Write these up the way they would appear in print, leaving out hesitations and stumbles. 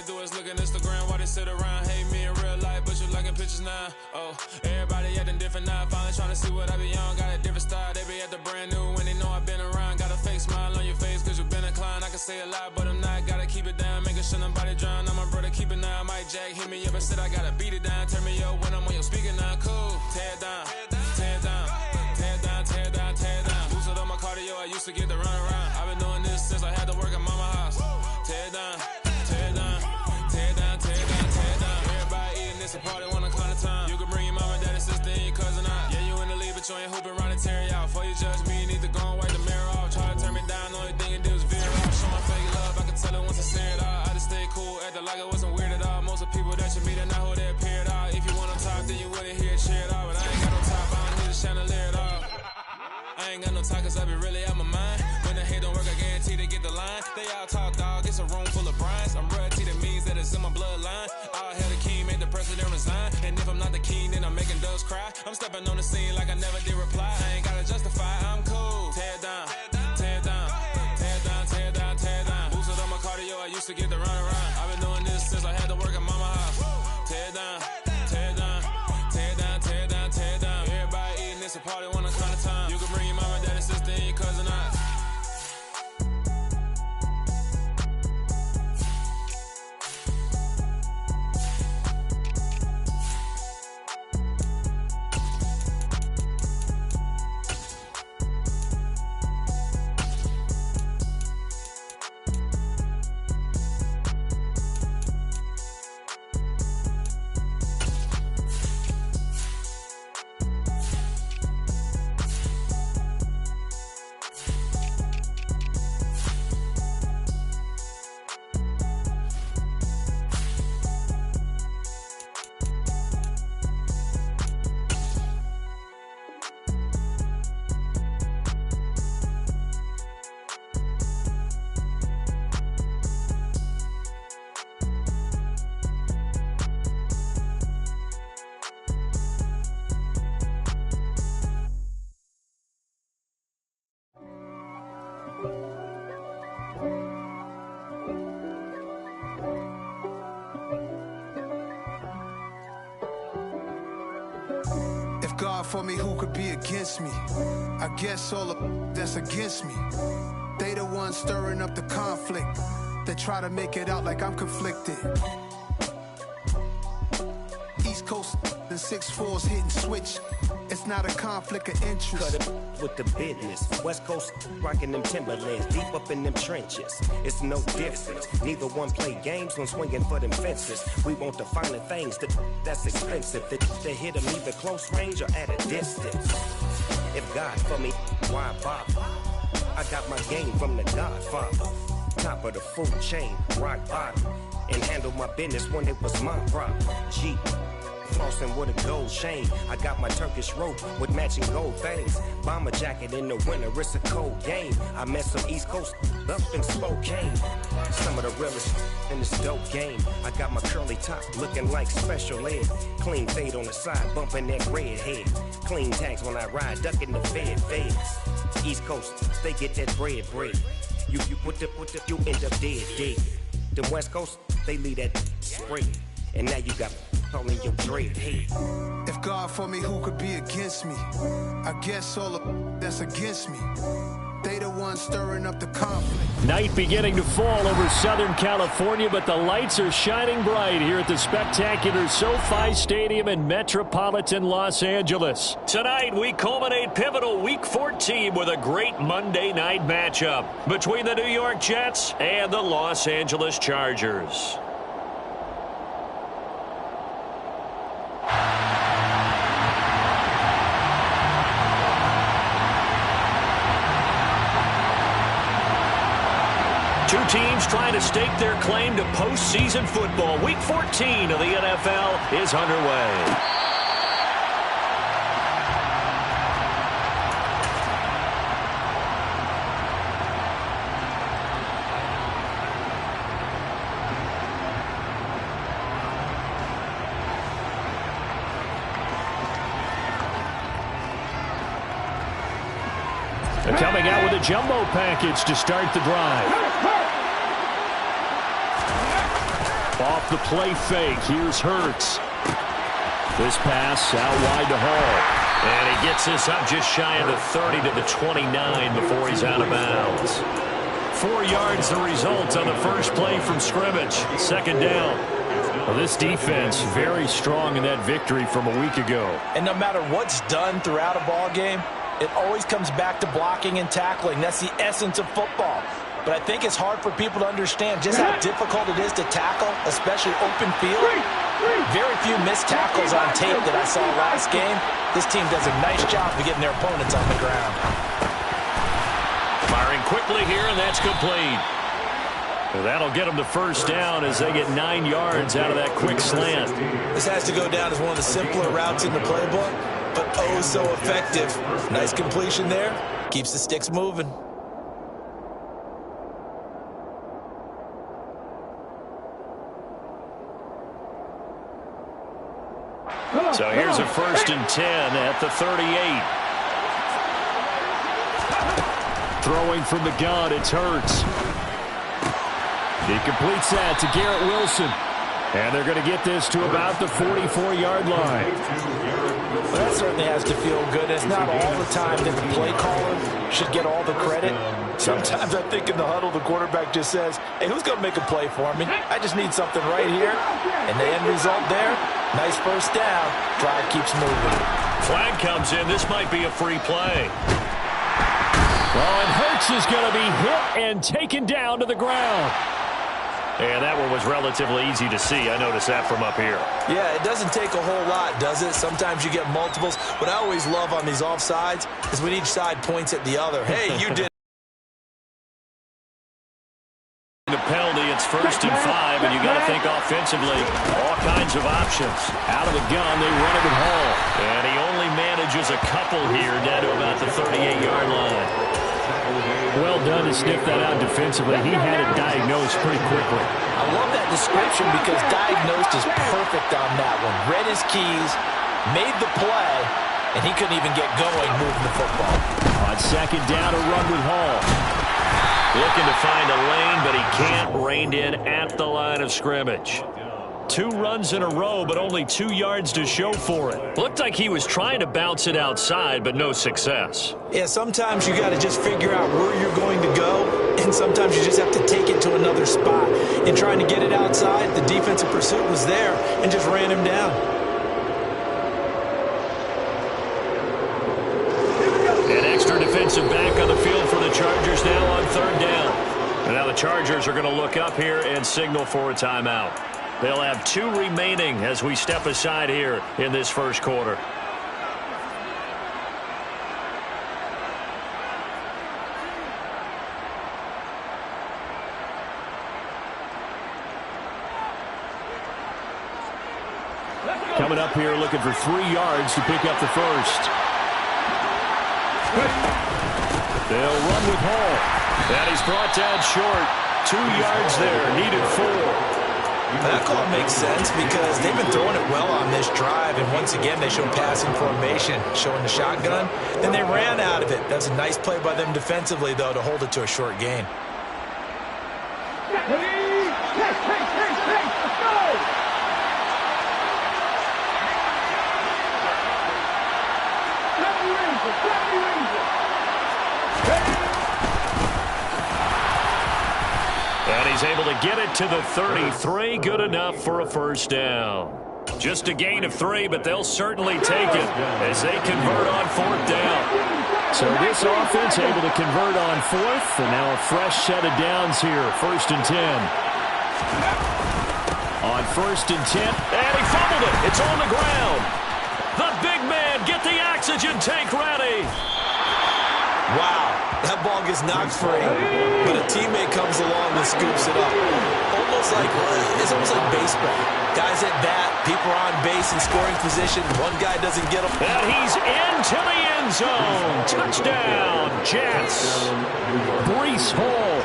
they do is look at Instagram while they sit around. Hate me in real life, but you liking pictures now. Oh, everybody acting different now. Finally trying to see what I be on. Got a different style, they be at the brand new when they know I've been around. Got a fake smile on your face cause you been inclined. I can say a lot, but I'm not. Gotta keep it down, making sure nobody drown. I'm my brother, keep it now. Mike Jack hit me up and said I gotta beat it down. Turn me up when I'm on your speaker now. Cool, tear it down, tear it down, tear it down, tear it down, tear it down. Boosted on my cardio, I used to get the run around. I've been doing this since I had to work at mama house. Tear it down, tear it down, tear it down, tear it down, tear it down. Everybody eating this a party one o'clock of time. You can bring your mama, daddy, sister, and your cousin out. Yeah, you in the lead, but you ain't hooping around and tear you out. Before you judge me, you need to go and wipe the mirror off. Try to turn me down, only thing you do is veer off. Show my fake love, I can tell it once I see it all. I just stay cool, acting like it wasn't weird at all. Most of the people that you meet are not who they appear at all. If you want on top, then you wouldn't hear it cheer it all. But I ain't got no top, I don't need a chandelier at all. I ain't got no talk cause I be really out my mind. When the hate don't work, I guarantee they get the line. They all talk, dog, it's a room full of Bryans. I'm royalty, that means that it's in my bloodline. All hell the king, made the president resign. And if I'm not the king, then I'm making doves cry. I'm stepping on the scene like I never did reply. I ain't gotta justify, I'm cool. Tear it down, tear it down, tear it down, tear it down, tear it down. Boosted on my cardio, I used to get the run around. I've been doing this since I had to work at mama house. Tear it down, tear it down, tear it down, tear it down, tear it down. Everybody eating this a party one o'clock of time. You can bring your mama, daddy, sister, and your cousin out. If God for me, who could be against me? I guess all of that's against me. They the ones stirring up the conflict. They try to make it out like I'm conflicted. East Coast and 6'4's hitting switch. It's not a conflict of interest. Cut it with the business. West Coast rocking them Timberlands, deep up in them trenches. It's no difference. Neither one play games when swinging for them fences. We want the finer things that's expensive. They hit them either close range or at a distance. If God for me, why bother? I got my game from the Godfather. Top of the food chain, rock bottom. And handle my business when it was my problem. G. Flossing with a gold chain. I got my Turkish rope with matching gold things. Bomber jacket in the winter, it's a cold game. I met some East Coast up in Spokane. Some of the realest in this dope game. I got my curly top looking like special ed. Clean fade on the side, bumping that red head. Clean tags when I ride, ducking the feds. East Coast, they get that bread. You you end up dead. The West Coast, they leave that spray. And now you got all in your dread head. If God for me, who could be against me? I guess all of that's against me. They the ones stirring up the conflict. Night beginning to fall over Southern California, but the lights are shining bright here at the spectacular SoFi Stadium in metropolitan Los Angeles. Tonight, we culminate pivotal Week 14 with a great Monday night matchup between the New York Jets and the Los Angeles Chargers. Two teams trying to stake their claim to postseason football. Week 14 of the NFL is underway. They're coming out with a jumbo package to start the drive. Off the play fake, here's Hurts. This pass out wide to Hall. And he gets this up just shy of the 30 to the 29 before he's out of bounds. 4 yards the result on the first play from scrimmage. Second down. Well, this defense very strong in that victory from a week ago. And no matter what's done throughout a ball game, it always comes back to blocking and tackling. That's the essence of football. But I think it's hard for people to understand just how difficult it is to tackle, especially open field. Very few missed tackles on tape that I saw last game. This team does a nice job of getting their opponents on the ground. Firing quickly here, and that's complete. Well, that'll get them to first down as they get 9 yards out of that quick slant. This has to go down as one of the simpler routes in the playbook, but oh so effective. Nice completion there. Keeps the sticks moving. So here's a 1st and 10 at the 38. Throwing from the gun, it's Hurts. He completes that to Garrett Wilson. And they're going to get this to about the 44-yard line. Well, that certainly has to feel good. It's not all the time that the play caller should get all the credit. Sometimes I think in the huddle, the quarterback just says, hey, who's going to make a play for me? I just need something right here. And the end result there, nice first down. Drive keeps moving. Flag comes in. This might be a free play. Oh, and Hurts is going to be hit and taken down to the ground. And that one was relatively easy to see. I noticed that from up here. Yeah, it doesn't take a whole lot, does it? Sometimes you get multiples. What I always love on these offsides is when each side points at the other. Hey, you did. The penalty, it's 1st and 5, and you got to think offensively. All kinds of options. Out of the gun, they run it with Hall. And he only manages a couple here down to about the 38-yard line. Well done to sniff that out defensively. He had it diagnosed pretty quickly. I love that description because diagnosed is perfect on that one. Read his keys, made the play, and he couldn't even get going moving the football. On second down, a run with Hall. Looking to find a lane, but he can't. Reined in at the line of scrimmage. 2 runs in a row, but only 2 yards to show for it. Looked like he was trying to bounce it outside, but no success. Yeah, sometimes you got to just figure out where you're going to go, and sometimes you just have to take it to another spot. In trying to get it outside, the defensive pursuit was there and just ran him down. An extra defensive back on the field for the Chargers now on 3rd down. And now the Chargers are going to look up here and signal for a timeout. They'll have 2 remaining as we step aside here in this first quarter. Coming up here looking for 3 yards to pick up the first. They'll run with Hall. And he's brought down short. 2 yards there, needed 4. That call makes sense because they've been throwing it well on this drive, and once again they show passing formation, showing the shotgun. Then they ran out of it. That's a nice play by them defensively, though, to hold it to a short gain. And he's able to get it to the 33. Good enough for a first down. Just a gain of 3, but they'll certainly take it as they convert on 4th down. So this offense able to convert on 4th, and now a fresh set of downs here. 1st and 10. On 1st and 10, and he fumbled it. It's on the ground. The big man, get the oxygen tank ready. Wow, that ball gets knocked free, but a teammate comes along and scoops it up. It's almost like baseball. Guys at bat, people are on base in scoring position. One guy doesn't get him. And he's into the end zone. Touchdown, Jets. Breece Hall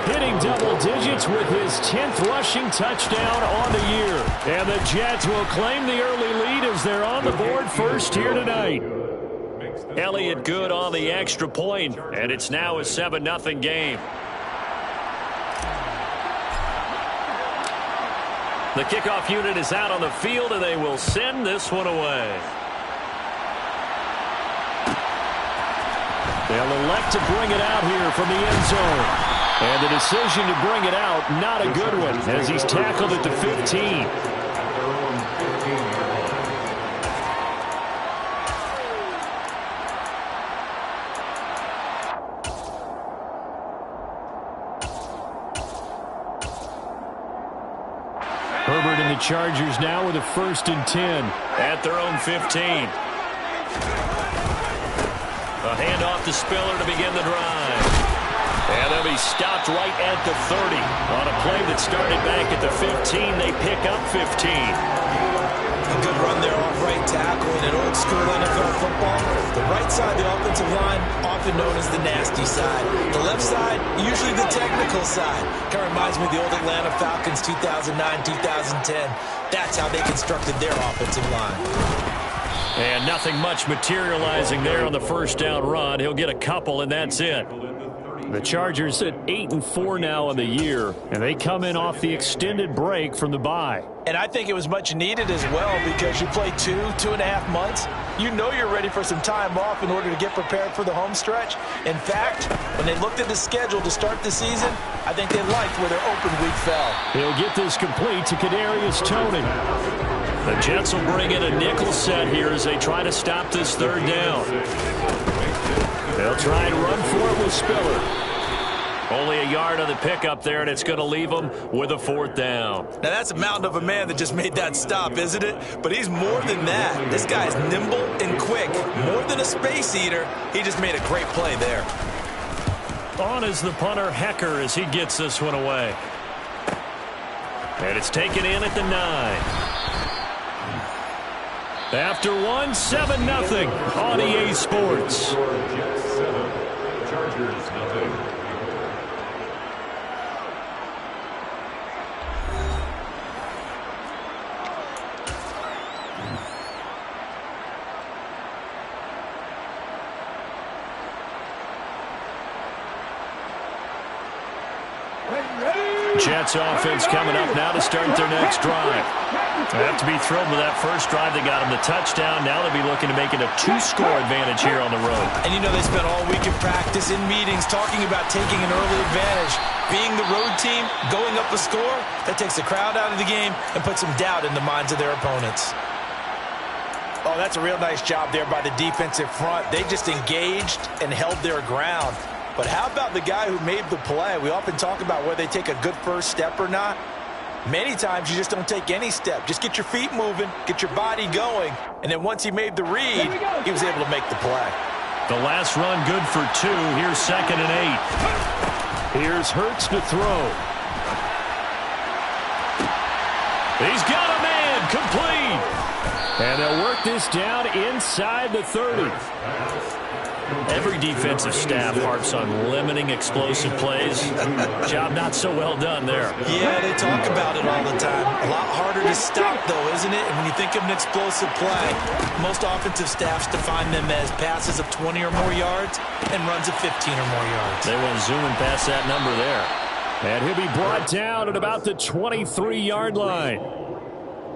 hitting double digits with his 10th rushing touchdown on the year. And the Jets will claim the early lead as they're on the board first here tonight. Elliott good on the extra point, and it's now a 7-0 game. The kickoff unit is out on the field, and they will send this one away. They'll elect to bring it out here from the end zone. And the decision to bring it out, not a good one, as he's tackled at the 15. Herbert and the Chargers now with a 1st and 10 at their own 15. A handoff to Spiller to begin the drive. And they'll be stopped right at the 30. On a play that started back at the 15, they pick up 15. A good run there off right tackle in an old school NFL football. The right side of the offensive line, often known as the nasty side. The left side, usually the technical side. Kind of reminds me of the old Atlanta Falcons 2009-2010. That's how they constructed their offensive line. And nothing much materializing there on the first down run. He'll get a couple, and that's it. The Chargers at 8-4 now in the year, and they come in off the extended break from the bye. And I think it was much needed as well, because you play 2.5 months. You know you're ready for some time off in order to get prepared for the home stretch. In fact, when they looked at the schedule to start the season, I think they liked where their open week fell. He'll get this complete to Kadarius Toney. The Jets will bring in a nickel set here as they try to stop this 3rd down. They'll try and run for it with Spiller. Only a yard on the pickup there, and it's going to leave them with a 4th down. Now, that's a mountain of a man that just made that stop, isn't it? But he's more than that. This guy's nimble and quick. More than a space eater, he just made a great play there. On is the punter, Hecker, as he gets this one away. And it's taken in at the 9. After 1, 7-0 on EA Sports. Jets 7, Chargers 0. Jets offense coming up now to start their next drive. They have to be thrilled with that first drive. They got them the touchdown. Now they'll be looking to make it a 2-score advantage here on the road. And you know they spent all week in practice, in meetings, talking about taking an early advantage. Being the road team, going up a score, that takes the crowd out of the game and puts some doubt in the minds of their opponents. Oh, that's a real nice job there by the defensive front. They just engaged and held their ground. But how about the guy who made the play? We often talk about whether they take a good first step or not. Many times you just don't take any step. Just get your feet moving, get your body going, and then once he made the read, he was able to make the play. The last run good for 2. Here's 2nd and 8. Here's Hurts to throw. He's got a man, complete. And they'll work this down inside the 30. Every defensive staff harps on limiting explosive plays. Job not so well done there. Yeah, they talk about it all the time. A lot harder to stop, though, isn't it? And when you think of an explosive play, most offensive staffs define them as passes of 20 or more yards and runs of 15 or more yards. They went zooming past that number there. And he'll be brought down at about the 23-yard line.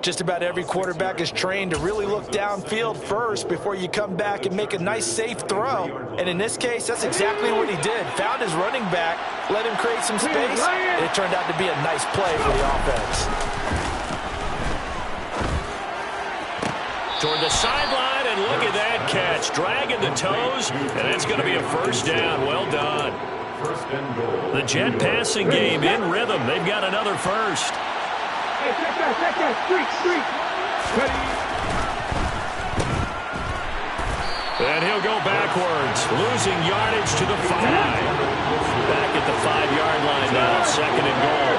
Just about every quarterback is trained to really look downfield first before you come back and make a nice, safe throw. And in this case, that's exactly what he did. Found his running back, let him create some space, and it turned out to be a nice play for the offense. Toward the sideline, and look at that catch. Dragging the toes, and it's going to be a 1st down. Well done. The Jet passing game in rhythm. They've got another 1st. And he'll go backwards, losing yardage to the 5. Back at the 5-yard line now, 2nd and goal.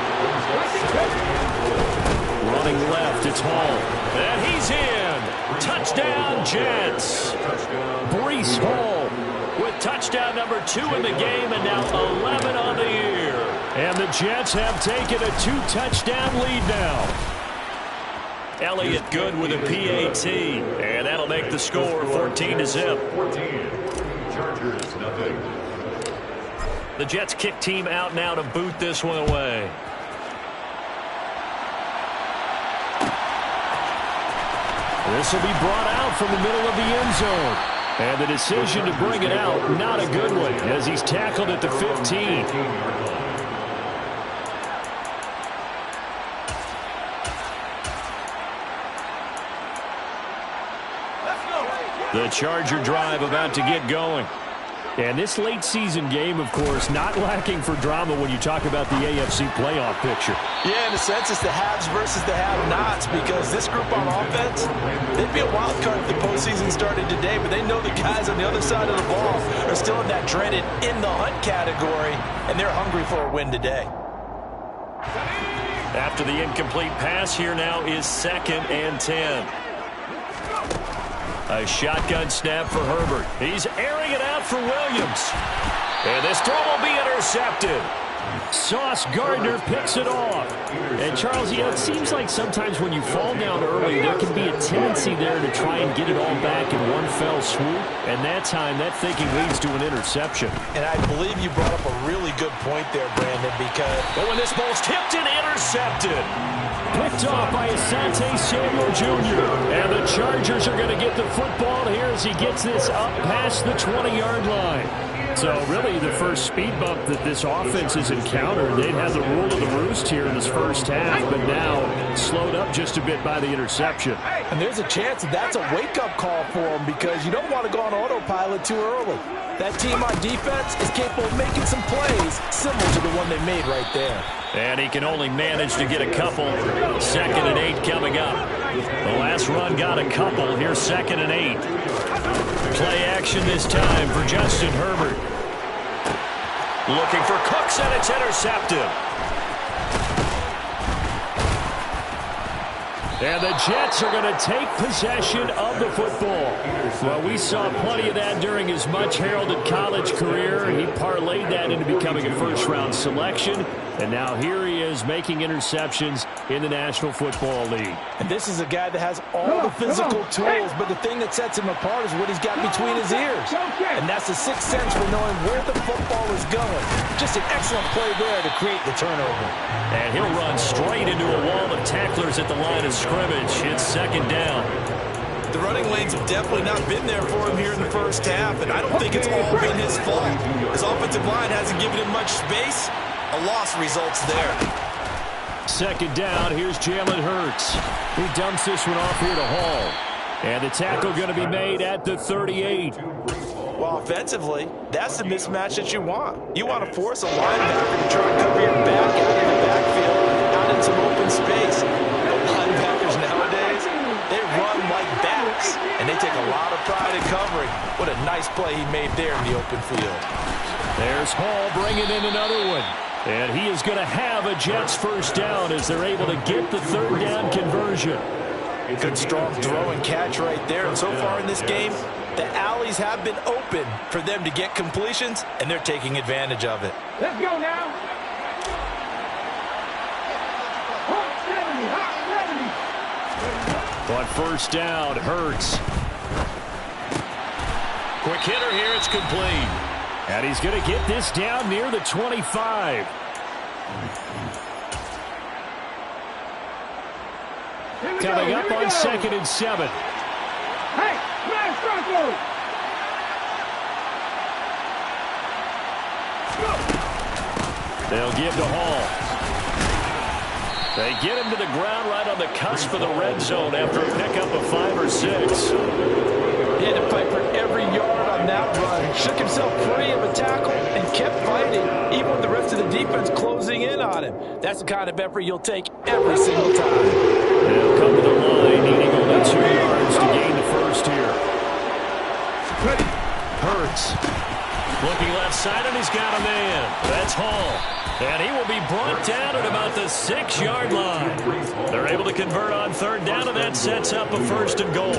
Running left, it's Hall. And he's in. Touchdown, Jets. Breece Hall with touchdown number 2 in the game, and now 11 on the year. And the Jets have taken a 2-touchdown lead now. Elliott good with a PAT, and that'll make the score 14-0. 14. Chargers 0. The Jets kick team out now to boot this one away. This will be brought out from the middle of the end zone. And the decision to bring it out, not a good one, as he's tackled at the 15. The Charger drive about to get going. And this late season game, of course, not lacking for drama when you talk about the AFC playoff picture. Yeah, in a sense, it's the haves versus the have-nots, because this group on offense, they'd be a wild card if the postseason started today, but they know the guys on the other side of the ball are still in that dreaded in-the-hunt category, and they're hungry for a win today. After the incomplete pass, here now is 2nd and 10. A shotgun snap for Herbert. He's airing it out for Williams. And this throw will be intercepted. Sauce Gardner picks it off. And, Charles, it seems like sometimes when you fall down early, there can be a tendency there to try and get it all back in one fell swoop. And that time, that thinking leads to an interception. And I believe you brought up a really good point there, Brandon, because... But when this ball's tipped and intercepted. Picked off by Asante Samuel Jr. And the Chargers are going to get the football here as he gets this up past the 20-yard line. So really the first speed bump that this offense has encountered, they'd have the rule of the roost here in this first half, but now slowed up just a bit by the interception. And there's a chance that that's a wake-up call for them, because you don't want to go on autopilot too early. That team on defense is capable of making some plays similar to the one they made right there. And he can only manage to get a couple. 2nd and 8 coming up. The last run got a couple. Here's 2nd and 8. Play action this time for Justin Herbert. Looking for Cooks, and it's intercepted. And the Jets are going to take possession of the football. Well, we saw plenty of that during his much-heralded college career, and he parlayed that into becoming a first-round selection. And now here he is making interceptions in the National Football League. And this is a guy that has all the physical tools, but the thing that sets him apart is what he's got between his ears. And that's the sixth sense for knowing where the football is going. Just an excellent play there to create the turnover. And he'll run straight into a wall of tacklers at the line of scrimmage. It's 2nd down. The running lanes have definitely not been there for him here in the first half, and I don't think it's all been his fault. His offensive line hasn't given him much space. A loss results there. 2nd down. Here's Jalen Hurts. He dumps this one off here to Hall. And the tackle going to be made at the 38. Well, offensively, that's the mismatch that you want. You want to force a linebacker to try and cover your back out of the backfield, out in some open space. Linebackers nowadays, they run like backs, and they take a lot of pride in covering. What a nice play he made there in the open field. There's Hall bringing in another one. And he is going to have a Jets first down as they're able to get the 3rd down conversion. Good strong throw and catch right there. And so far in this game, the alleys have been open for them to get completions, and they're taking advantage of it. Let's go now. On first down, Hurts. Quick hitter here, it's complete. And he's going to get this down near the 25. Coming up on 2nd and 7. Hey, smash circle! They'll give to Hall. They get him to the ground right on the cusp of the red zone after a pickup of 5 or 6. He had to fight for every yard on that run. Shook himself free of a tackle and kept fighting, even with the rest of the defense closing in on him. That's the kind of effort you'll take every single time. They'll come to the line, needing only 2 yards to gain the first here. Hurts. Looking left side, and he's got a man. That's Hall. And he will be brought down at about the 6-yard line. They're able to convert on 3rd down, and that sets up a 1st and goal.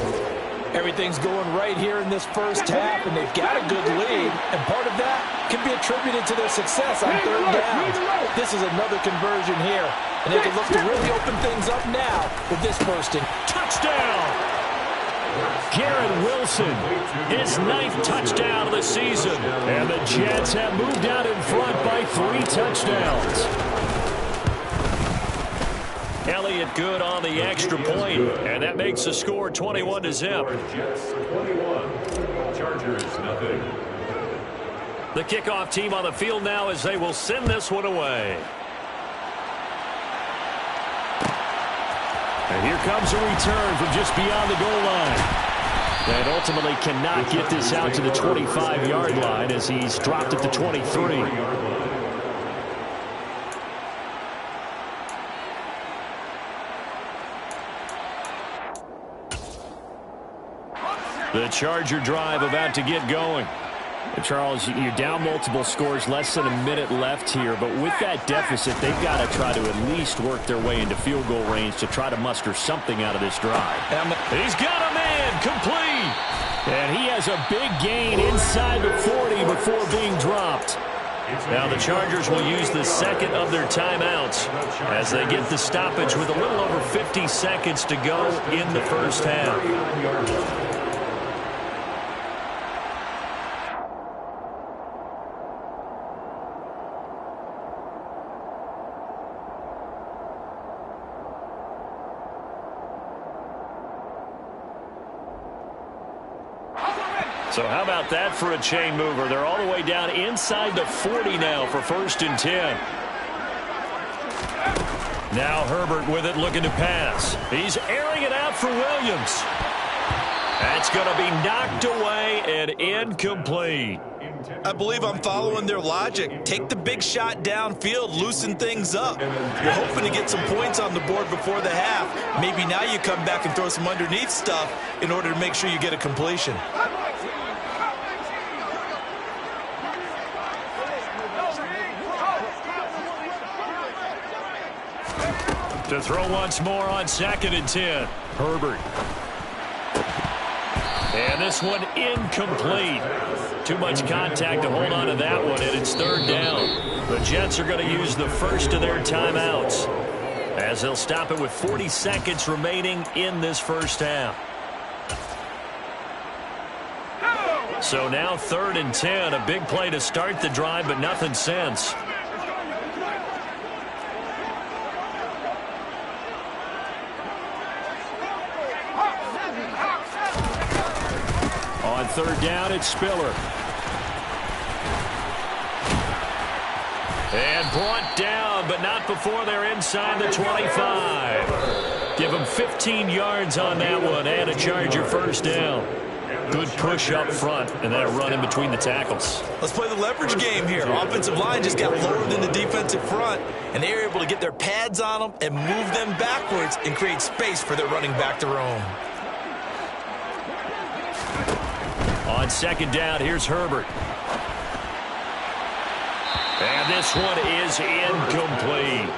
Everything's going right here in this first half, and they've got a good lead, and part of that can be attributed to their success on 3rd down. This is another conversion here, and they can look to really open things up now with this 1st and touchdown. Garrett Wilson, his 9th touchdown of the season, and the Jets have moved out in front by 3 touchdowns. Elliott good on the extra point, and that makes the score 21-0. Jets 21, Chargers nothing. The kickoff team on the field now as they will send this one away. And here comes a return from just beyond the goal line. And ultimately cannot get this out to the 25-yard line as he's dropped at the 23. The Charger drive about to get going. Charles, you're down multiple scores, less than a minute left here, but with that deficit, they've got to try to at least work their way into field goal range to try to muster something out of this drive. He's got a man, complete. And he has a big gain inside the 40 before being dropped. Now the Chargers will use the second of their timeouts as they get the stoppage with a little over 50 seconds to go in the first half. So how about that for a chain mover? They're all the way down inside the 40 now for 1st and 10. Now Herbert with it, looking to pass. He's airing it out for Williams. That's going to be knocked away and incomplete. I believe I'm following their logic. Take the big shot downfield, loosen things up. You're hoping to get some points on the board before the half. Maybe now you come back and throw some underneath stuff in order to make sure you get a completion. To throw once more on 2nd and 10. Herbert. And this one incomplete. Too much contact to hold on to that one, and it's 3rd down. The Jets are going to use the first of their timeouts as they'll stop it with 40 seconds remaining in this first half. So now 3rd and 10. A big play to start the drive, but nothing since. On 3rd down, it's Spiller. And brought down, but not before they're inside the 25. Give them 15 yards on that one and a Charger 1st down. Good push up front and that run in between the tackles. Let's play the leverage game here. Offensive line just got lower than the defensive front, and they were able to get their pads on them and move them backwards and create space for their running back to roam. On 2nd down, here's Herbert. And this one is incomplete.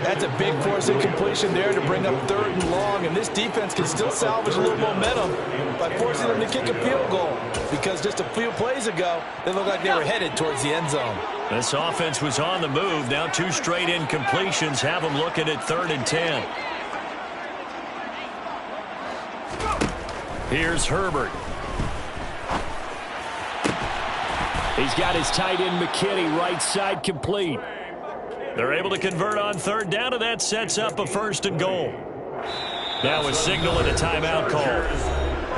That's a big force incompletion there to bring up 3rd and long, and this defense can still salvage a little momentum by forcing them to kick a field goal, because just a few plays ago, they looked like they were headed towards the end zone. This offense was on the move. Now 2 straight incompletions have them looking at 3rd and 10. Here's Herbert. He's got his tight end McKinney right side complete. They're able to convert on 3rd down, and that sets up a 1st and goal. Now a signal and a timeout call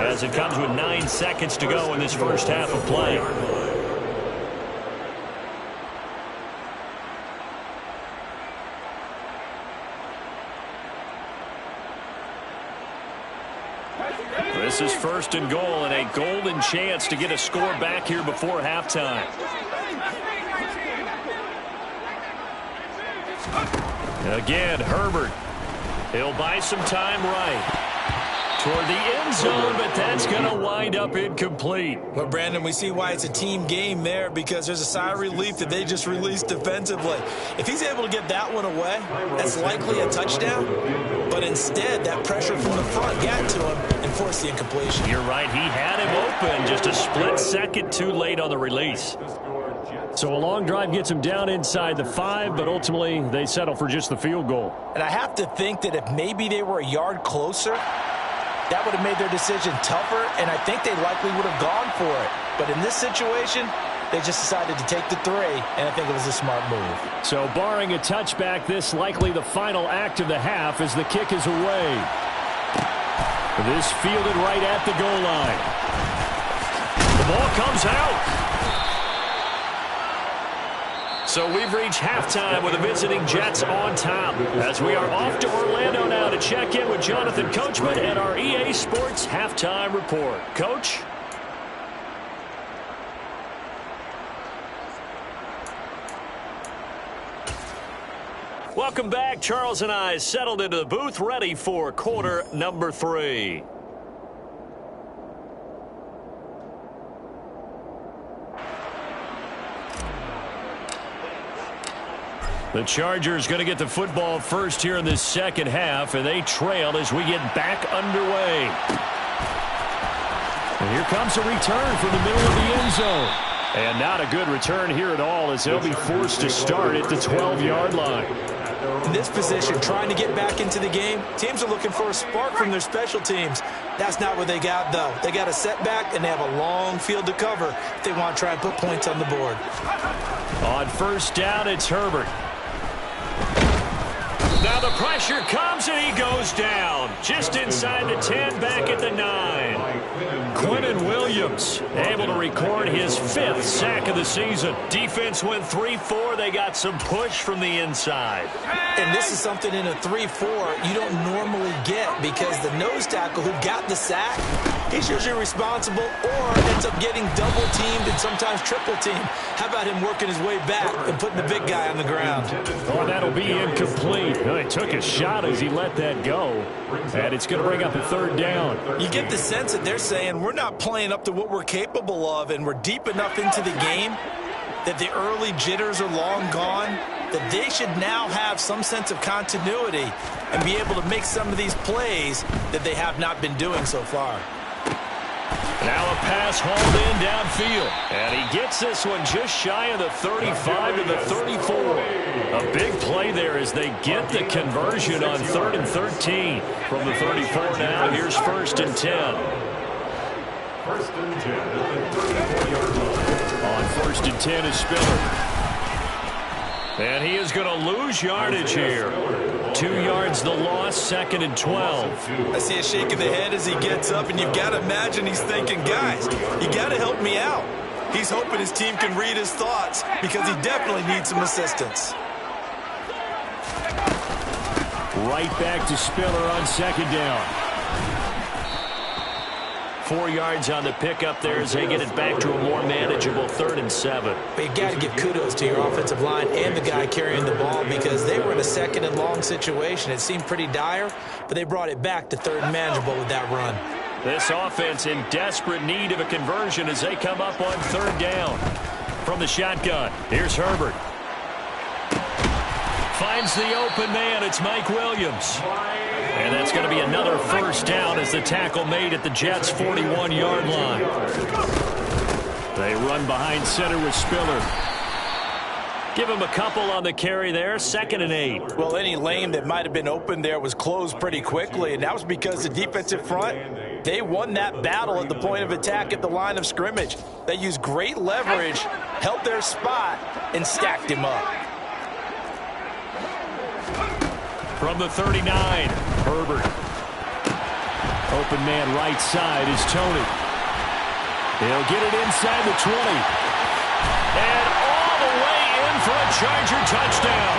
as it comes with 9 seconds to go in this first half of play. This is 1st and goal and a golden chance to get a score back here before halftime. Again, Herbert. He'll buy some time right toward the end zone, but that's going to wind up incomplete. Well, Brandon, we see why it's a team game there, because there's a sigh of relief that they just released defensively. If he's able to get that one away, that's likely a touchdown. But instead, that pressure from the front got to him and forced the incompletion. You're right. He had him open, just a split second too late on the release. So a long drive gets him down inside the 5, but ultimately they settle for just the field goal. And I have to think that if maybe they were a yard closer, that would have made their decision tougher, and I think they likely would have gone for it. But in this situation, They just decided to take the 3, and I think it was a smart move. So barring a touchback, this likely the final act of the half as the kick is away. This fielded right at the goal line. The ball comes out. So we've reached halftime with the visiting Jets on top. As we are off to Orlando now to check in with Jonathan Coachman and our EA Sports Halftime Report. Coach? Welcome back. Charles and I settled into the booth, ready for quarter number 3. The Chargers going to get the football first here in this second half, and they trail as we get back underway. And here comes a return from the middle of the end zone. And not a good return here at all as they'll be forced to start at the 12-yard line. In this position, trying to get back into the game, teams are looking for a spark from their special teams. That's not what they got, though. They got a setback, and they have a long field to cover if they want to try and put points on the board. On first down, it's Herbert. Now the pressure comes, and he goes down. Just inside the 10, back at the 9. Quentin Williams able to record his 5th sack of the season. Defense went 3-4. They got some push from the inside. And this is something in a 3-4 you don't normally get because the nose tackle who got the sack, he's usually responsible or ends up getting double-teamed and sometimes triple-teamed. How about him working his way back and putting the big guy on the ground? Oh, that'll be incomplete. He took a shot as he let that go, and it's going to bring up a 3rd down. You get the sense that they're saying we're not playing up to what we're capable of, and we're deep enough into the game that the early jitters are long gone, that they should now have some sense of continuity and be able to make some of these plays that they have not been doing so far. Now a pass hauled in downfield. And he gets this one just shy of the 35 to the 34. A big play there as they get the conversion on 3rd and 13. From the 34 now, here's 1st and 10. 1st and 10 at the 34-yard line. On 1st and 10 is Spiller. And he is going to lose yardage here. 2 yards the loss, 2nd and 12. I see a shake of the head as he gets up, and you've got to imagine he's thinking, guys, you got to help me out. He's hoping his team can read his thoughts because he definitely needs some assistance. Right back to Spiller on 2nd down. 4 yards on the pickup there as they get it back to a more manageable 3rd and 7. But you got to give kudos to your offensive line and the guy carrying the ball because they were in a 2nd and long situation. It seemed pretty dire, but they brought it back to 3rd and manageable with that run. This offense in desperate need of a conversion as they come up on 3rd down. From the shotgun, here's Herbert. Finds the open man. It's Mike Williams. And that's going to be another 1st down as the tackle made at the Jets' 41-yard line. They run behind center with Spiller. Give him a couple on the carry there, 2nd and 8. Well, any lane that might have been open there was closed pretty quickly, and that was because the defensive front, they won that battle at the point of attack at the line of scrimmage. They used great leverage, held their spot, and stacked him up. From the 39, Herbert. Open man right side is Tony. He'll get it inside the 20. And all the way in for a Charger touchdown.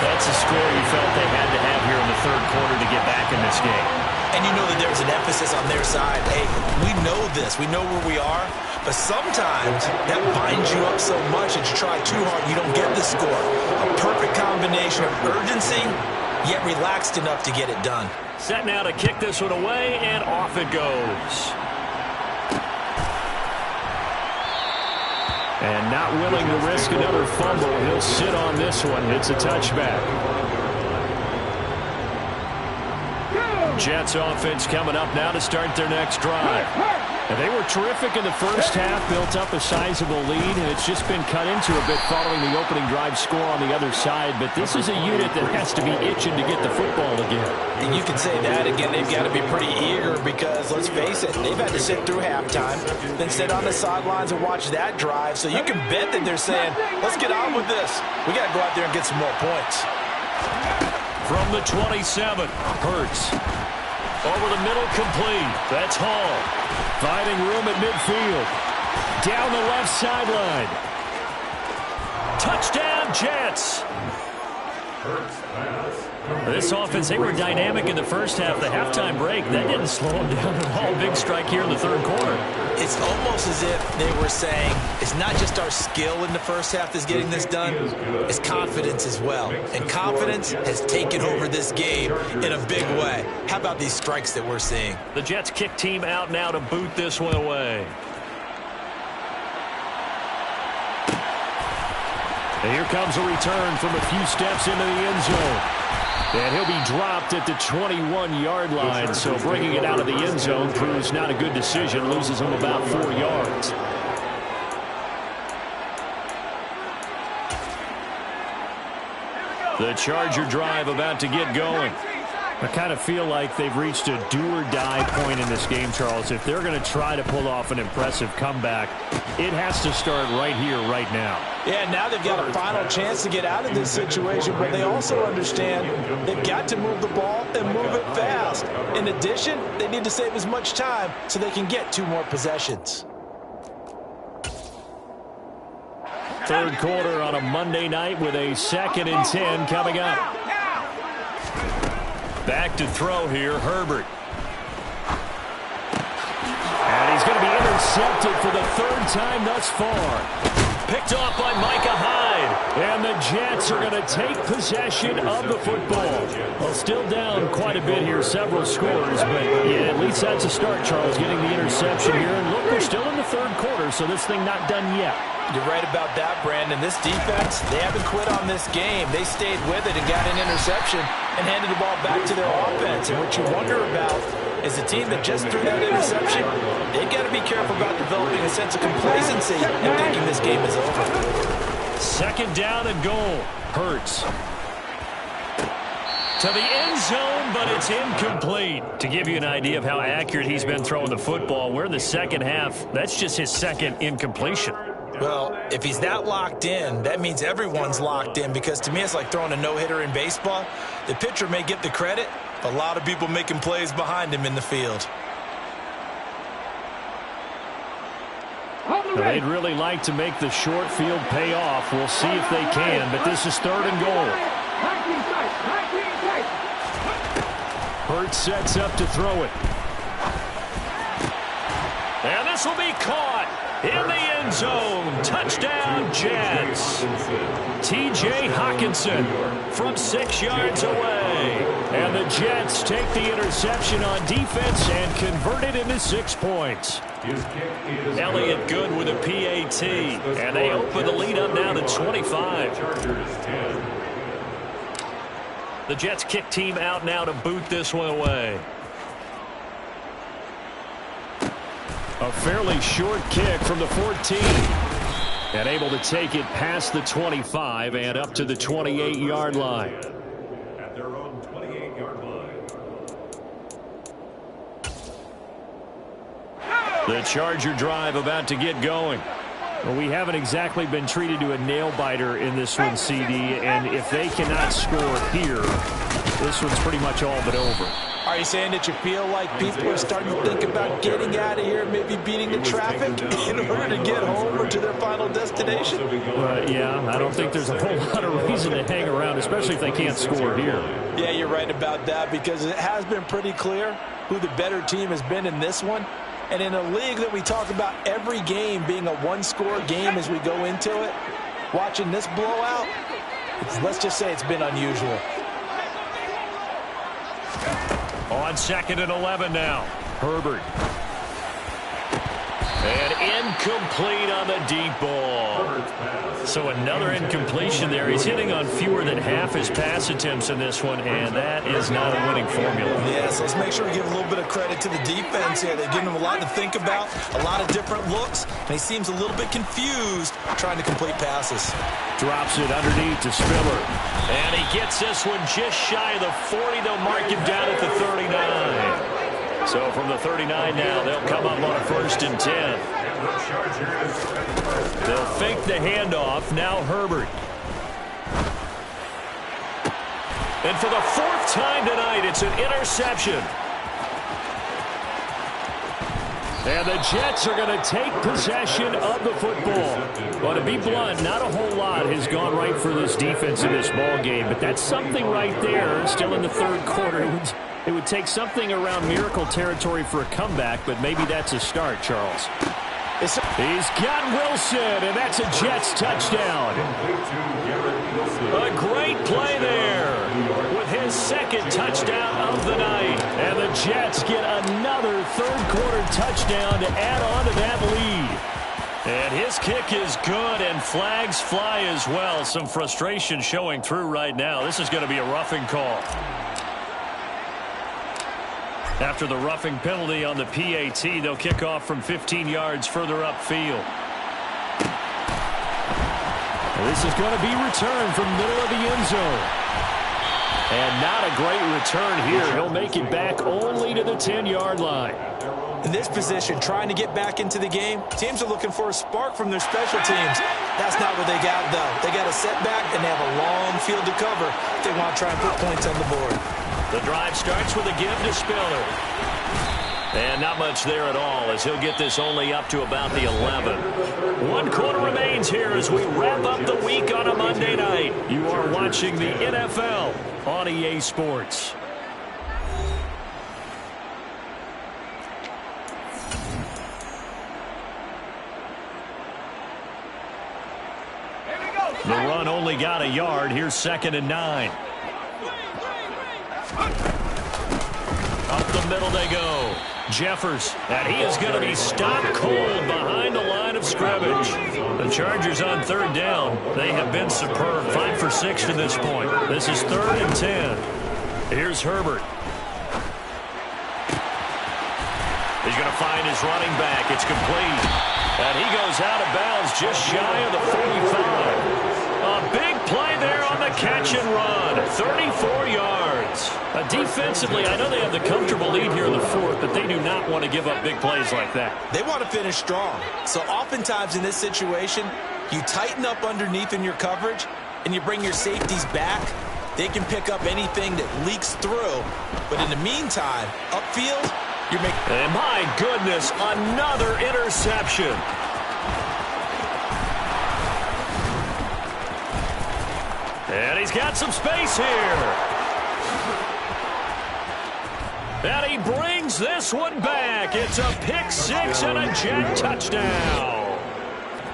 That's a score you felt they had to have here in the 3rd quarter to get back in this game. And you know that there's an emphasis on their side. Hey, we know this. We know where we are. But sometimes that binds you up so much that you try too hard, you don't get the score. A perfect combination of urgency, yet relaxed enough to get it done. Set now to kick this one away, and off it goes. And not willing to risk another fumble, he'll sit on this one. It's a touchback. Jets offense coming up now to start their next drive. And they were terrific in the first half, built up a sizable lead, and it's just been cut into a bit following the opening drive score on the other side. But this is a unit that has to be itching to get the football again. And you can say that again. They've got to be pretty eager because, let's face it, they've had to sit through halftime, then sit on the sidelines and watch that drive. So you can bet that they're saying, let's get on with this. We got to go out there and get some more points. From the 27, Hurts. Over the middle, complete. That's Hall. Finding room at midfield. Down the left sideline. Touchdown, Jets. This offense, they were dynamic in the first half. The halftime break, that didn't slow them down at all. Big strike here in the third quarter. It's almost as if they were saying, it's not just our skill in the first half that's getting this done, it's confidence as well. And confidence has taken over this game in a big way. How about these strikes that we're seeing? The Jets kick team out now to boot this one away. And here comes a return from a few steps into the end zone. And he'll be dropped at the 21-yard line. So bringing it out of the end zone proves not a good decision. Loses him about 4 yards. The Charger drive about to get going. I kind of feel like they've reached a do-or-die point in this game, Charles. If they're going to try to pull off an impressive comeback, it has to start right here, right now. Yeah, now they've got a final chance to get out of this situation, but they also understand they've got to move the ball and move it fast. In addition, they need to save as much time so they can get 2 more possessions. Third quarter on a Monday night with a 2nd and 10 coming up. Back to throw here, Herbert. And he's going to be intercepted for the 3rd time thus far. Picked off by Micah Hyde. And the Jets are going to take possession of the football. Well, still down quite a bit here, several scores. But yeah, at least that's a start, Charles, getting the interception here. And look, we're still in the 3rd quarter, so this thing not done yet. You're right about that, Brandon. This defense, they haven't quit on this game. They stayed with it and got an interception and handed the ball back to their offense. And what you wonder about is the team that just threw that interception, they got to be careful about developing a sense of complacency and thinking this game is over. 2nd down and goal. Hurts. To the end zone, but it's incomplete. To give you an idea of how accurate he's been throwing the football, we're in the second half. That's just his 2nd incompletion. Well, if he's that locked in, that means everyone's locked in, because to me it's like throwing a no-hitter in baseball. The pitcher may get the credit, a lot of people making plays behind him in the field. Well, they'd really like to make the short field pay off. We'll see if they can, but this is 3rd and goal. Hurts sets up to throw it. And this will be caught in the end zone. Touchdown, Jets. T.J. Hawkinson from 6 yards away. And the Jets take the interception on defense and convert it into 6 points. Elliott Good with a PAT. And they open the lead up now to 25. The Jets kick team out now to boot this one away. A fairly short kick from the 14. And able to take it past the 25 and up to the 28-yard line. At their own 28-yard line. The Charger drive about to get going. Well, we haven't exactly been treated to a nail-biter in this one, CD. And if they cannot score here, this one's pretty much all but over. Are you saying that you feel like people are starting to think about getting out of here, maybe beating the traffic in order to get home or to their final destination? Yeah, I don't think there's a whole lot of reason to hang around, especially if they can't score here. Yeah, you're right about that, because it has been pretty clear who the better team has been in this one. And in a league that we talk about every game being a one-score game as we go into it, watching this blowout, let's just say it's been unusual. On 2nd and 11 now. Herbert. And Incomplete on the deep ball. So another incompletion there. He's hitting on fewer than half his pass attempts in this one, and that is not a winning formula. Yeah, so let's make sure we give a little bit of credit to the defense here. They've given him a lot to think about, a lot of different looks, and he seems a little bit confused trying to complete passes. Drops it underneath to Spiller. And he gets this one just shy of the 40. They'll mark him down at the 39. So from the 39 now, they'll come up on a 1st and 10. They'll fake the handoff. Now Herbert. And for the 4th time tonight, it's an interception. And the Jets are going to take possession of the football. Well, to be blunt, not a whole lot has gone right for this defense in this ball game, but that's something right there. Still in the 3rd quarter. It would take something around miracle territory for a comeback, but maybe that's a start, Charles. He's got Wilson, and that's a Jets touchdown. A great play there with his 2nd touchdown of the night. And the Jets get another 3rd quarter touchdown to add on to that lead. And his kick is good, and flags fly as well. Some frustration showing through right now. This is going to be a roughing call. After the roughing penalty on the PAT, they'll kick off from 15 yards further upfield. This is going to be returned from middle of the end zone. And not a great return here. He'll make it back only to the 10-yard line. In this position, trying to get back into the game, teams are looking for a spark from their special teams. That's not what they got, though. They got a setback, and they have a long field to cover if they want to try and put points on the board. The drive starts with a give to Spiller. And not much there at all, as he'll get this only up to about the 11. 1 quarter remains here as we wrap up the week on a Monday night. You are watching the NFL on EA Sports. The run only got a yard. Here's 2nd and 9. Up the middle they go. Jeffers, and he is going to be stopped cold behind the line of scrimmage. The Chargers on 3rd down. They have been superb. 5 for 6 to this point. This is 3rd and 10. Here's Herbert. He's going to find his running back. It's complete. And he goes out of bounds just shy of the 45. A big play there on the catch and run. 34 yards. Defensively, I know they have the comfortable lead here in the 4th, but they do not want to give up big plays like that. They want to finish strong. So oftentimes in this situation, you tighten up underneath in your coverage, and you bring your safeties back. They can pick up anything that leaks through. But in the meantime, upfield, you're making... And my goodness, another interception. And he's got some space here. And he brings this one back. It's a pick 6 and a Jet touchdown.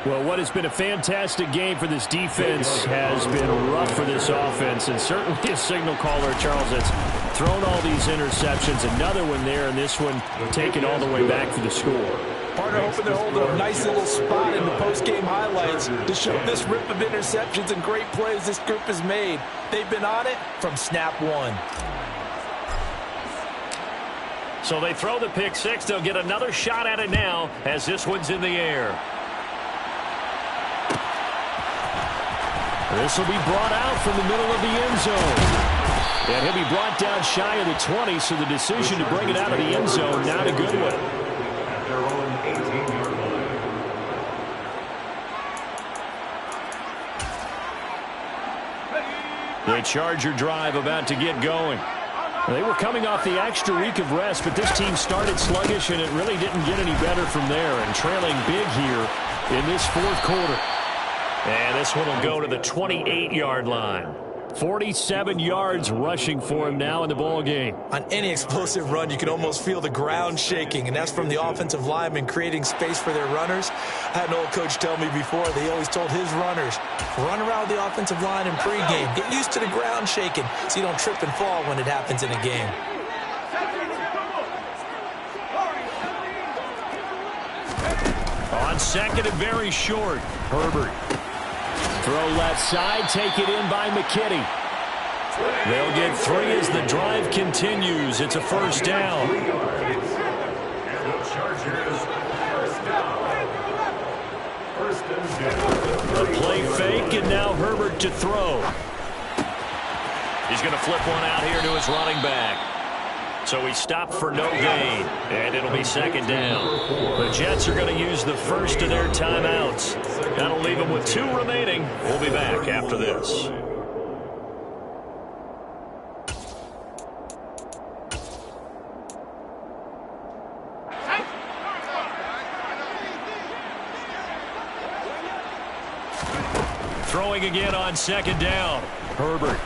Well, what has been a fantastic game for this defense has been rough for this offense, and certainly a signal caller, Charles, that's thrown all these interceptions. Another one there, and this one taken all the way back for the score. Partner hoping they're holding a nice little spot in the post-game highlights to show this rip of interceptions and great plays this group has made. They've been on it from snap 1. So they throw the pick 6. They'll get another shot at it now as this one's in the air. This will be brought out from the middle of the end zone. And he'll be brought down shy of the 20, so the decision to bring it out of the end zone, not a good one. At their own 18-yard line. The Charger drive about to get going. They were coming off the extra week of rest, but this team started sluggish, and it really didn't get any better from there, and trailing big here in this 4th quarter. And this one will go to the 28-yard line. 47 yards rushing for him now in the ball game. On any explosive run, you can almost feel the ground shaking, and that's from the offensive linemen creating space for their runners. I had an old coach tell me before, they always told his runners, run around the offensive line in pregame. Get used to the ground shaking so you don't trip and fall when it happens in a game. On second and very short, Herbert. Throw left side, take it in by McKinney. They'll get 3 as the drive continues. It's a first down. And the Chargers, first down. First and 10. A play fake, and now Herbert to throw. He's going to flip one out here to his running back. So he stopped for no gain, and it'll be second down. The Jets are going to use the first of their timeouts. That'll leave them with 2 remaining. We'll be back after this. Throwing again on second down. Herbert.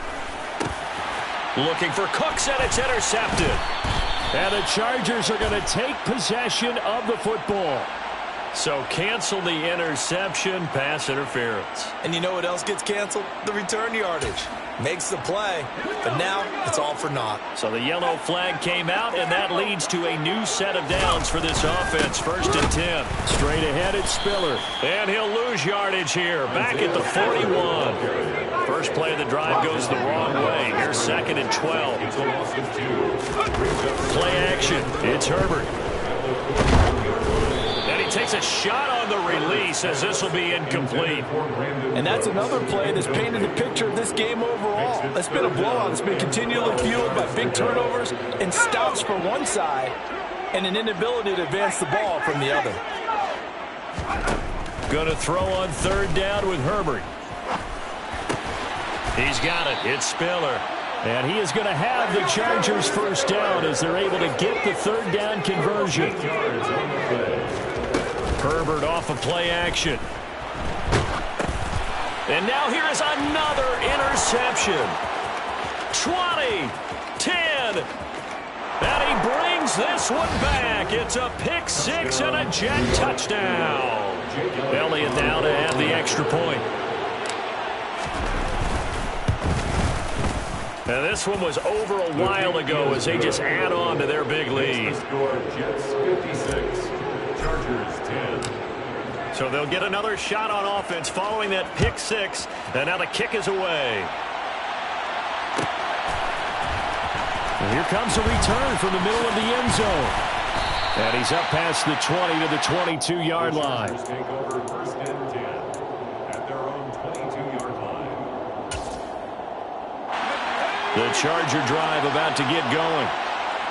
Looking for Cooks, and it's intercepted. And the Chargers are going to take possession of the football. So cancel the interception, pass interference. And you know what else gets canceled? The return yardage. Makes the play, but now it's all for naught. So the yellow flag came out, and that leads to a new set of downs for this offense. First and 10. Straight ahead, it's Spiller. And he'll lose yardage here. Back at the 41. First play of the drive goes the wrong way. Here's second and 12. Play action. It's Herbert. And he takes a shot on the release as this will be incomplete. And that's another play that's painted the picture of this game overall. It's been a blowout. It's been continually fueled by big turnovers and stops from one side and an inability to advance the ball from the other. Going to throw on third down with Herbert. He's got it. It's Spiller. And he is going to have the Chargers first down as they're able to get the third down conversion. Herbert off of play action. And now here is another interception. 20, 10. And he brings this one back. It's a pick six and a Jet touchdown. Elliott now to have the extra point. And this one was over a while ago as they just add on to their big lead. Jets 56, Chargers 10. So they'll get another shot on offense following that pick six. And now the kick is away. And here comes a return from the middle of the end zone. And he's up past the 20 to the 22-yard line. Take over first and 10 at their own 22-yard line. The Charger drive about to get going.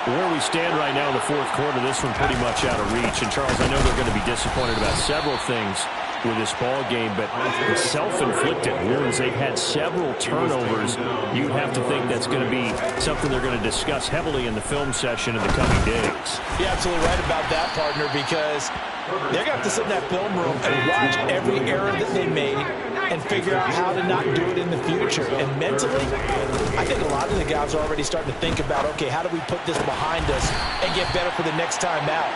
Where we stand right now in the fourth quarter, this one pretty much out of reach. And, Charles, I know they're going to be disappointed about several things with this ball game, but the self-inflicted wounds, they've had several turnovers. You'd have to think that's going to be something they're going to discuss heavily in the film session in the coming days. You're absolutely right about that, partner, because they're going to have to sit in that film room and watch every error that they made and figure out how to not do it in the future. And mentally, I think a lot of the guys are already starting to think about, okay, how do we put this behind us and get better for the next time out?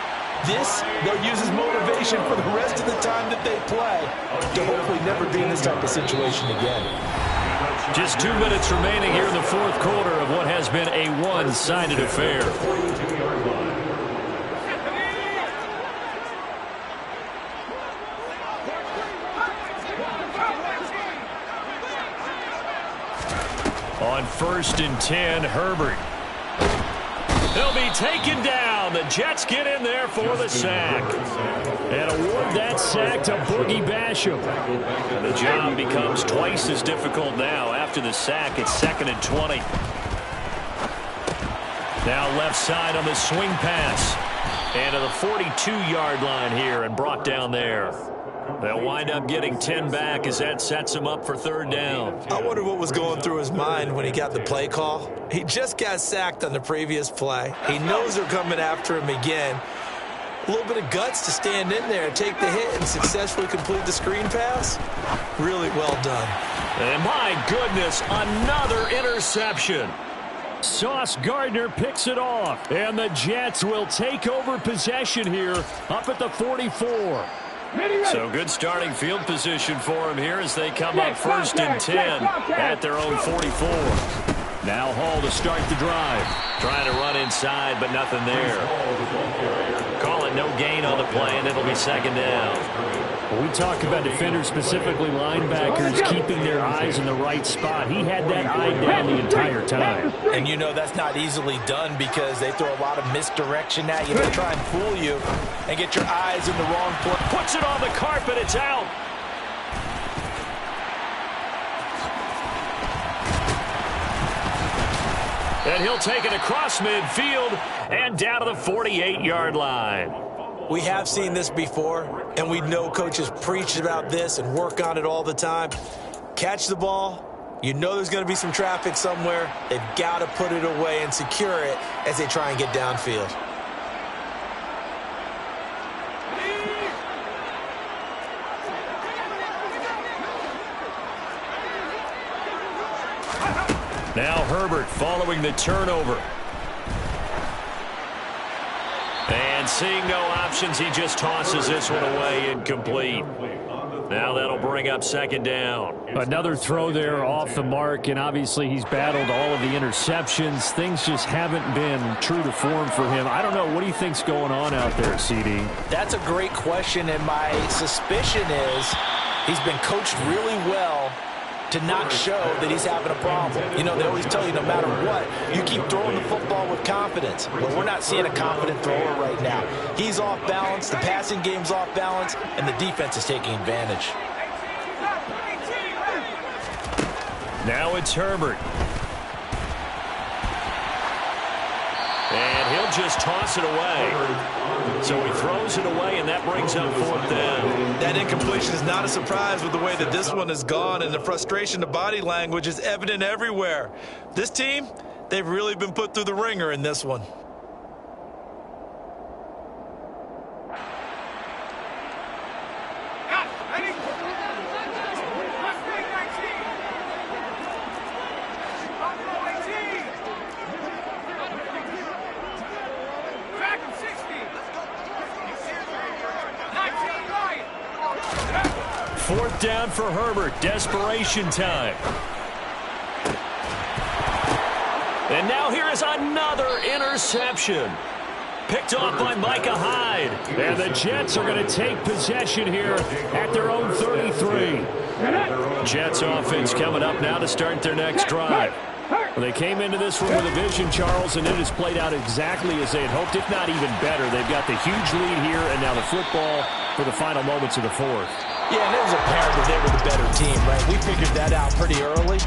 This, they'll use as motivation for the rest of the time that they play to hopefully never be in this type of situation again. Just 2 minutes remaining here in the fourth quarter of what has been a one-sided affair. On first and 10, Herbert. He'll be taken down. The Jets get in there for the sack. And award that sack to Boogie Basham. And the job becomes twice as difficult now. After the sack, it's second and 20. Now left side on the swing pass. And to the 42-yard line here and brought down there. They'll wind up getting 10 back as that sets him up for third down. I wonder what was going through his mind when he got the play call. He just got sacked on the previous play. He knows they're coming after him again. A little bit of guts to stand in there and take the hit and successfully complete the screen pass. Really well done. And my goodness, another interception. Sauce Gardner picks it off. And the Jets will take over possession here up at the 44. So good starting field position for him here as they come up first and 10 at their own 44. Now Hall to start the drive. Trying to run inside, but nothing there. Call it no gain on the play, and it'll be second down. Well, we talk about defenders, specifically linebackers, keeping their eyes in the right spot. He had that eye down the entire time. And you know that's not easily done because they throw a lot of misdirection at you. They try and fool you and get your eyes in the wrong place. Puts it on the carpet. It's out. And he'll take it across midfield and down to the 48-yard line. We have seen this before, and we know coaches preach about this and work on it all the time. Catch the ball. You know there's going to be some traffic somewhere. They've got to put it away and secure it as they try and get downfield. Now Herbert following the turnover. And seeing no options, he just tosses this one away, incomplete. Now that'll bring up second down. Another throw there off the mark, and obviously he's battled all of the interceptions. Things just haven't been true to form for him. I don't know. What do you think's going on out there, CD? That's a great question, and my suspicion is he's been coached really well to not show that he's having a problem. You know, they always tell you no matter what, you keep throwing the football with confidence. Well, we're not seeing a confident thrower right now. He's off balance, the passing game's off balance, and the defense is taking advantage. Now it's Herbert. And he'll just toss it away. So he throws it away, and that brings up fourth down. That incompletion is not a surprise with the way that this one has gone, and the frustration, the body language is evident everywhere. This team, they've really been put through the ringer in this one. Fourth down for Herbert. Desperation time. And now here is another interception. Picked off by Micah Hyde. And the Jets are going to take possession here at their own 33. Jets offense coming up now to start their next drive. Well, they came into this one with a vision, Charles, and it has played out exactly as they had hoped, if not even better. They've got the huge lead here, and now the football for the final moments of the fourth. Yeah, and it was apparent that they were the better team, right? We figured that out pretty early.